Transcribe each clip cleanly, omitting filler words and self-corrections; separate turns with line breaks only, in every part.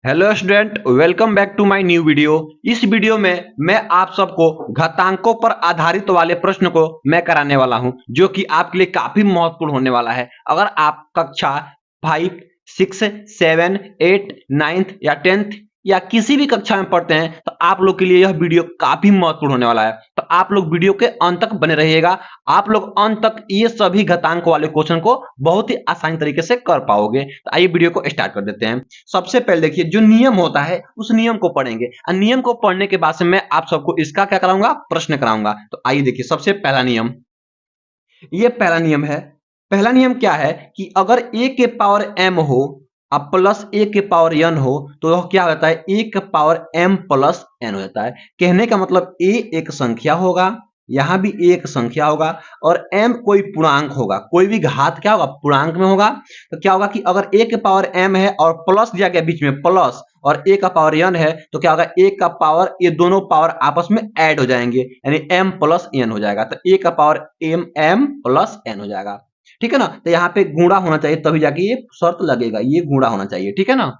Hello student, welcome back to my new video. इस वीडियो में मैं आप सबको घातांकों पर आधारित वाले प्रश्न को मैं कराने वाला हूं, जो कि आपके लिए काफी महत्वपूर्ण होने वाला है। अगर आप कक्षा 5, 6, 7, 8, 9th या 10th या किसी भी कक्षा में पढ़ते हैं तो आप लोग के लिए यह वीडियो काफी महत्वपूर्ण होने वाला है। तो आप लोग वीडियो के अंत तक बने रहिएगा। आप लोग अंत तक ये सभी घातांक वाले क्वेश्चन को बहुत ही आसान तरीके से कर पाओगे। तो आइए वीडियो को स्टार्ट कर देते हैं। सबसे पहले देखिए, जो नियम होता है उस नियम को पढ़ेंगे और नियम को पढ़ने के बाद से मैं आप सबको इसका क्या कराऊंगा, प्रश्न कराऊंगा। तो आइए देखिए, सबसे पहला नियम, ये पहला नियम है। पहला नियम क्या है कि अगर a के पावर m हो अब प्लस a के पावर n हो तो वह क्या होता है, a के पावर m प्लस n हो जाता है। कहने का मतलब a एक संख्या होगा, यहां भी a एक संख्या होगा और m कोई पूर्णांक होगा, कोई भी घात क्या होगा, पूर्णांक में होगा। तो क्या होगा कि अगर a के पावर m है और प्लस दिया गया बीच में प्लस और a का पावर n है तो क्या होगा, a का पावर, ये दोनों पावर आपस में ऐड हो जाएंगे यानी m प्लस n हो जाएगा। तो a का पावर m प्लस n हो जाएगा। ठीक है ना। तो यहाँ पे गुणा होना चाहिए तभी जाके ये शर्त लगेगा, ये गुणा होना चाहिए। ठीक है ना।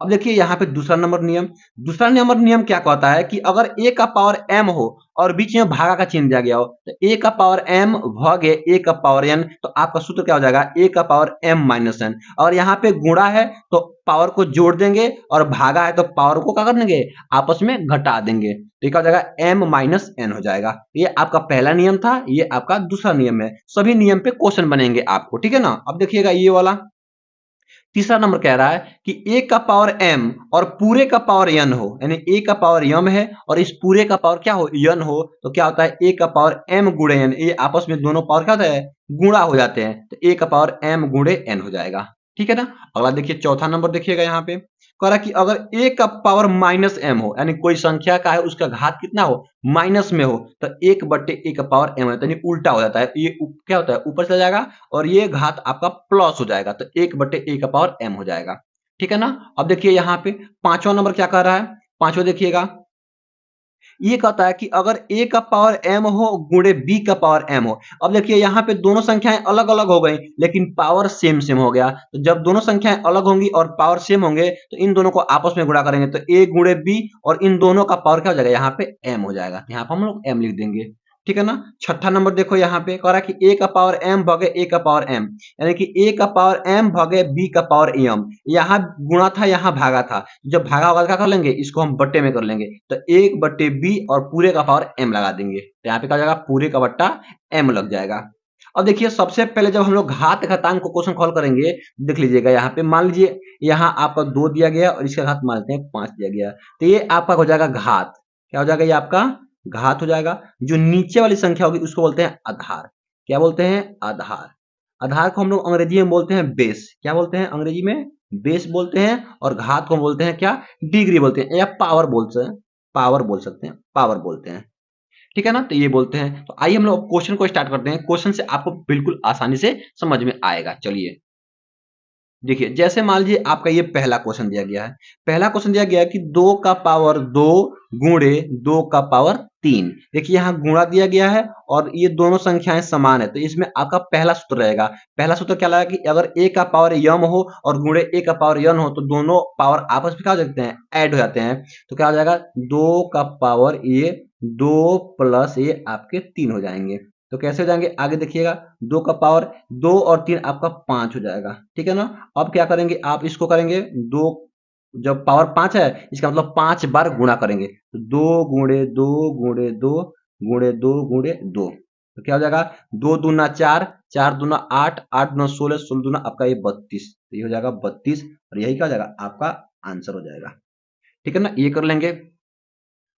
अब देखिए यहाँ पे दूसरा नंबर नियम, दूसरा नंबर नियम क्या कहता है कि अगर a का पावर m हो और बीच में भागा का चिन्ह दिया गया हो तो a का पावर m भागे a का पावर n, तो आपका सूत्र क्या हो जाएगा, a का पावर m माइनस n। और यहाँ पे गुणा है तो पावर को जोड़ देंगे और भागा है तो पावर को क्या कर देंगे, आपस में घटा देंगे। तो क्या हो जाएगा, m माइनस n हो जाएगा। ये आपका पहला नियम था, ये आपका दूसरा नियम है। सभी नियम पे क्वेश्चन बनेंगे आपको। ठीक है ना। अब देखिएगा ये वाला तीसरा नंबर कह रहा है कि a का पावर m और पूरे का पावर n हो, यानी a का पावर m है और इस पूरे का पावर क्या हो, n हो, तो क्या होता है, a का पावर m गुणे n, ये आपस में दोनों पावर क्या होता है, गुणा हो जाते हैं। तो a का पावर m गुणे n हो जाएगा। ठीक है ना। अगला देखिए, चौथा नंबर देखिएगा, यहाँ पे कह रहा कि अगर a का पावर माइनस m हो, यानी कोई संख्या का है उसका घात कितना हो, माइनस में हो, तो 1/a का पावर m है, यानी उल्टा हो जाता है, ये क्या होता है, ऊपर चला जाएगा और ये घात आपका प्लस हो जाएगा, तो 1/a का पावर m हो जाएगा। ठीक है ना। अब देखिए यहाँ पे पांचवा नंबर क्या कर रहा है, पांचवा देखिएगा, ये कहता है कि अगर a का पावर m हो गुणे b का पावर m हो। अब देखिए यहाँ पे दोनों संख्याएं अलग अलग हो गई लेकिन पावर सेम सेम हो गया। तो जब दोनों संख्याएं अलग होंगी और पावर सेम होंगे तो इन दोनों को आपस में गुणा करेंगे तो a गुणे b और इन दोनों का पावर क्या हो जाएगा, यहाँ पे m हो जाएगा। यहाँ पे हम लोग m लिख देंगे। ठीक है ना। छठा नंबर देखो, यहाँ पे कह रहा है कि a का पावर m भागे a का पावर m, यानी कि a का पावर m भागे b का पावर m। यहाँ गुणा था, यहाँ भागा था, जब भागा होगा तो क्या कर लेंगे, इसको हम बट्टे में कर लेंगे, तो 1/b और पूरे का पावर m लगा देंगे। तो यहाँ पे क्या हो जाएगा, पूरे का बट्टा m लग जाएगा। अब देखिए सबसे पहले जब हम लोग घात घातांक को क्वेश्चन सॉल्व करेंगे, देख लीजिएगा यहाँ पे, मान लीजिए यहाँ आपका 2 दिया गया और इसका घात मान लेते हैं 5 दिया गया, तो ये आपका हो जाएगा घात। क्या हो जाएगा, ये आपका घात हो जाएगा। जो नीचे वाली संख्या होगी उसको बोलते हैं आधार। क्या बोलते हैं, आधार। आधार को हम लोग अंग्रेजी में बोलते हैं बेस। क्या बोलते हैं अंग्रेजी में, बेस बोलते हैं। और घात को बोलते हैं क्या, डिग्री बोलते हैं या पावर बोलते हैं, पावर बोल सकते हैं, पावर बोलते हैं। ठीक है ना। तो ये बोलते हैं। तो आइए हम लोग क्वेश्चन को स्टार्ट करते हैं। क्वेश्चन से आपको बिल्कुल आसानी से समझ में आएगा। चलिए देखिए, जैसे मान लीजिए आपका ये पहला क्वेश्चन दिया गया है। पहला क्वेश्चन दिया गया है कि 2 का पावर 2 गुणे 2 का पावर 3। देखिए यहाँ गुणा दिया गया है और ये दोनों संख्याएं समान है, तो इसमें आपका पहला सूत्र रहेगा। पहला सूत्र क्या लगा कि अगर a का पावर m हो और गुणे a का पावर n हो तो दोनों पावर आपस में क्या हो जाते हैं, ऐड हो जाते हैं। तो क्या हो जाएगा, 2 का पावर a 2 प्लस ये आपके 3 हो जाएंगे। तो कैसे हो जाएंगे, आगे देखिएगा, 2 का पावर 2 और 3 आपका 5 हो जाएगा। ठीक है ना। अब क्या करेंगे, आप इसको करेंगे 2, जब पावर 5 है इसका मतलब 5 बार गुणा करेंगे, तो 2 गुणे 2 गुणे 2 गुणे 2 गुणे 2, तो क्या हो जाएगा, 2 दूना 4, 4 दूना 8, 8 दूना 16, 16 दूना आपका ये 32, तो ये हो जाएगा 32 और यही क्या हो जाएगा, आपका आंसर हो जाएगा। ठीक है ना, ये कर लेंगे।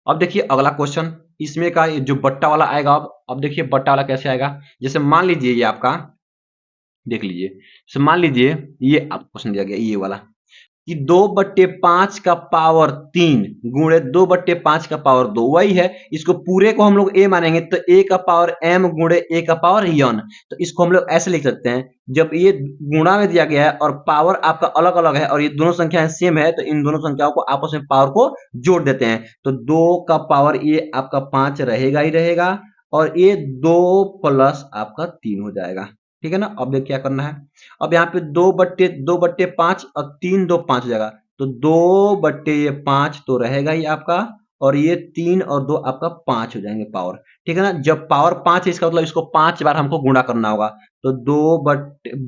अब देखिए अगला क्वेश्चन, इसमें का जो बट्टा वाला आएगा। अब देखिए बट्टा वाला कैसे आएगा। जैसे मान लीजिए ये आपका, देख लीजिए, जैसे मान लीजिए ये आप क्वेश्चन दिया गया ये वाला कि 2/5 का पावर 3 गुणे 2/5 का पावर 2, वही है। इसको पूरे को हम लोग a मानेंगे तो a का पावर m गुणे a का पावर n। तो इसको हम लोग ऐसे लिख सकते हैं, जब ये गुणा में दिया गया है और पावर आपका अलग अलग है और ये दोनों संख्याएं सेम है तो इन दोनों संख्याओं को आपस में पावर को जोड़ देते हैं। तो 2 का पावर ये आपका 5 रहेगा ही रहेगा और ये 2 प्लस आपका 3 हो जाएगा। ठीक है ना। अब देख क्या करना है, अब यहाँ पे 2/5 और 3 2 5 हो जाएगा। तो 2 बट्टे ये 5 तो रहेगा ही आपका, और ये 3 और 2 आपका 5 हो जाएंगे पावर। ठीक है ना, जब पावर 5 है इसका मतलब इसको 5 बार हमको गुणा करना होगा। तो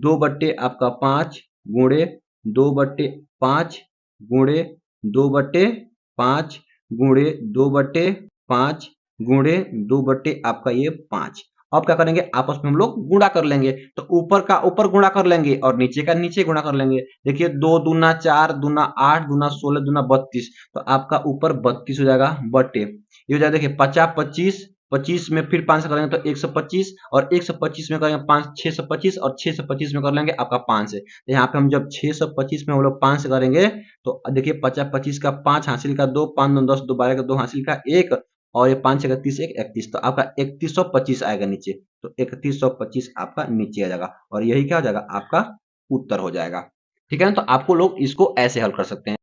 2 बट्टे आपका 5 गुणे 2/5 गुणे 2/5 गुणे 2/5 गुणे 2 बट्टे आपका ये 5। अब क्या करेंगे, आपस में हम लोग गुणा कर लेंगे। तो ऊपर का ऊपर गुणा कर लेंगे और नीचे का नीचे गुणा कर लेंगे। देखिए 2 दूना 4 दूना 8 दूना 16 दूना 32, तो आपका ऊपर 32 हो जाएगा बट्टे ये हो जाएगा। देखिए 50 25 25 में फिर 5 से करेंगे तो 125, और 125 में करेंगे 5 625, और 625 में कर लेंगे आपका 5 से। तो यहाँ पे हम जब 625 में हम लोग 5 से करेंगे तो देखिए 50 25 का 5 हासिल का 2 5 9 10 2 12 का 2 हासिल का 1, और ये 5 31 1 31, तो आपका 3125 आएगा नीचे। तो 3125 आपका नीचे आ जाएगा, और यही क्या हो जाएगा, आपका उत्तर हो जाएगा। ठीक है ना, तो आपको लोग इसको ऐसे हल कर सकते हैं।